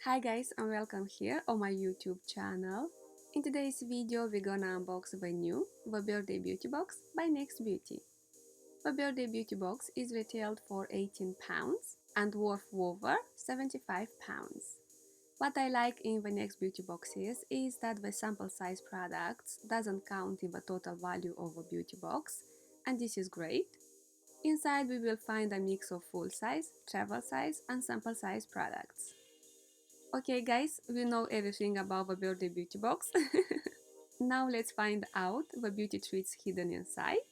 Hi guys and welcome here on my YouTube channel. In today's video we're gonna unbox the new The Birthday Beauty Box by Next Beauty. The Birthday Beauty Box is retailed for £18 and worth over £75. What I like in the Next Beauty boxes is that the sample size products doesn't count in the total value of a beauty box, and this is great. Inside we will find a mix of full size, travel size and sample size products. Okay guys, we know everything about the birthday beauty box. Now let's find out the beauty treats hidden inside.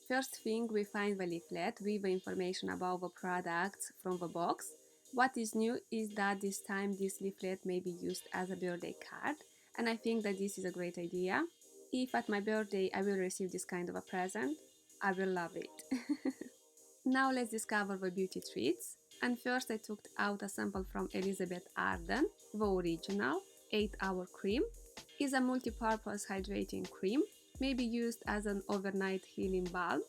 First thing, we find the leaflet with the information about the products from the box. What is new is that this time this leaflet may be used as a birthday card, and I think that this is a great idea. If at my birthday I will receive this kind of a present, I will love it. Now let's discover the beauty treats. And first I took out a sample from Elizabeth Arden. The original 8-hour cream is a multi-purpose hydrating cream, may be used as an overnight healing balm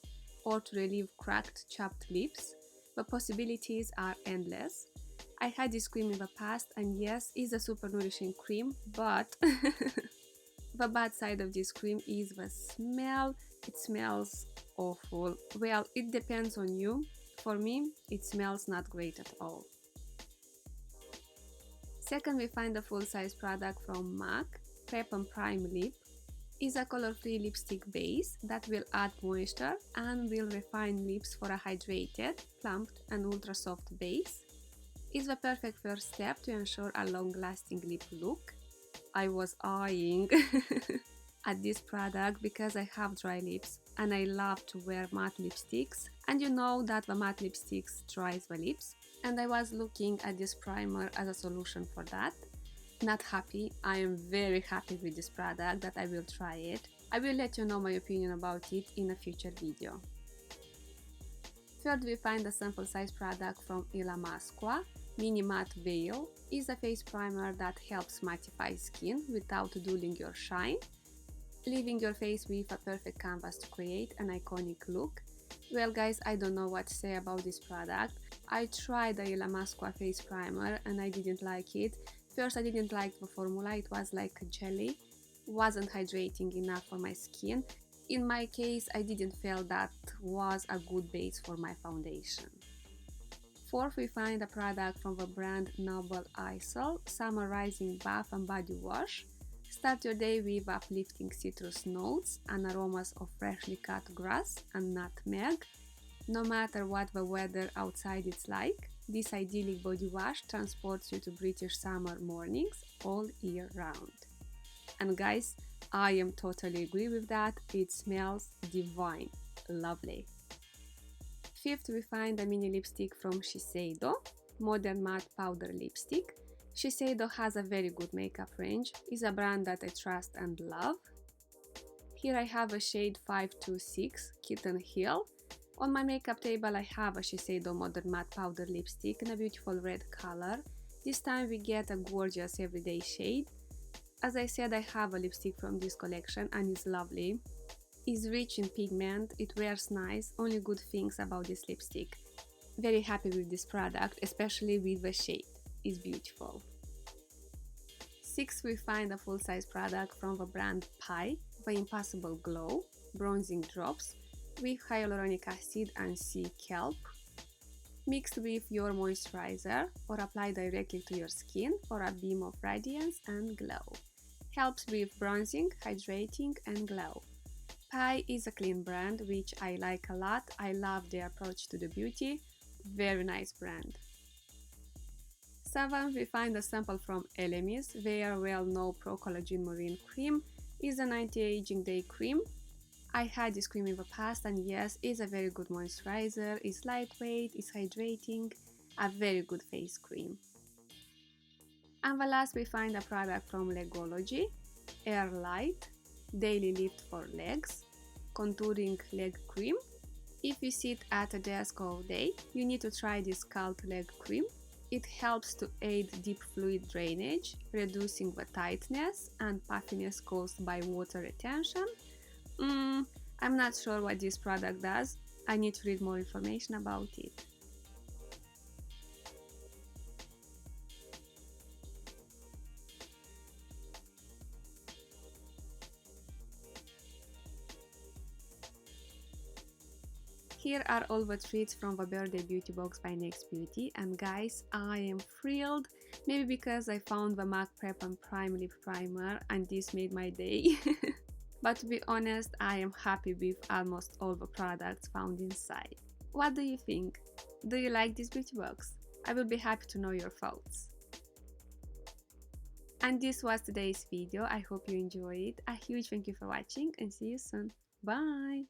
or to relieve cracked, chapped lips. The possibilities are endless. I had this cream in the past and yes, it's a super nourishing cream, but the bad side of this cream is the smell. It smells awful. Well, it depends on you. For me, it smells not great at all. Second, we find a full-size product from MAC, Prep and Prime Lip. Is a color-free lipstick base that will add moisture and will refine lips for a hydrated, plumped and ultra-soft base. Is the perfect first step to ensure a long-lasting lip look. I was eyeing at this product because I have dry lips and I love to wear matte lipsticks, and you know that the matte lipsticks dries the lips, and I was looking at this primer as a solution for that. Not happy. I am very happy with this product that I will try it. I will let you know my opinion about it in a future video. Third, we find a sample size product from Illamasqua. Mini Matte Veil is a face primer that helps mattify skin without dulling your shine, leaving your face with a perfect canvas to create an iconic look. Well guys, I don't know what to say about this product. I tried the Illamasqua face primer and I didn't like it. First, I didn't like the formula, it was like a jelly, wasn't hydrating enough for my skin. In my case, I didn't feel that was a good base for my foundation. Fourth, we find a product from the brand Noble Isle, Summer Rising Bath and Body Wash. Start your day with uplifting citrus notes and aromas of freshly cut grass and nutmeg. No matter what the weather outside is like, this idyllic body wash transports you to British summer mornings all year round. And guys, I am totally agree with that. It smells divine. Lovely. Fifth, we find a mini lipstick from Shiseido, Modern Matte Powder Lipstick. Shiseido has a very good makeup range, is a brand that I trust and love. Here I have a shade 526 Kitten Hill. On my makeup table I have a Shiseido Modern Matte Powder Lipstick in a beautiful red color. This time we get a gorgeous everyday shade. As I said, I have a lipstick from this collection and it's lovely. It's rich in pigment, it wears nice, only good things about this lipstick. Very happy with this product, especially with the shade. It's beautiful. Sixth, we find a full-size product from the brand Pai, the Impossible Glow Bronzing Drops with hyaluronic acid and sea kelp. Mixed with your moisturizer or apply directly to your skin for a beam of radiance and glow. Helps with bronzing, hydrating and glow. Pai is a clean brand which I like a lot. I love their approach to the beauty. Very nice brand. 7th, we find a sample from Elemis. Their well-known Pro Collagen Marine Cream is an anti-aging day cream. I had this cream in the past and yes, it's a very good moisturizer, it's lightweight, it's hydrating, a very good face cream. And the last, we find a product from Legology, Air Light Daily Lift for Legs Contouring Leg Cream. If you sit at a desk all day, you need to try this Cult Leg Cream. It helps to aid deep fluid drainage, reducing the tightness and puffiness caused by water retention. I'm not sure what this product does. I need to read more information about it. Here are all the treats from the birthday beauty box by NYX Beauty, and guys, I am thrilled, maybe because I found the MAC Prep and Prime Lip Primer and this made my day. But to be honest, I am happy with almost all the products found inside. What do you think? Do you like this beauty box? I will be happy to know your thoughts. And this was today's video. I hope you enjoyed it. A huge thank you for watching and see you soon. Bye!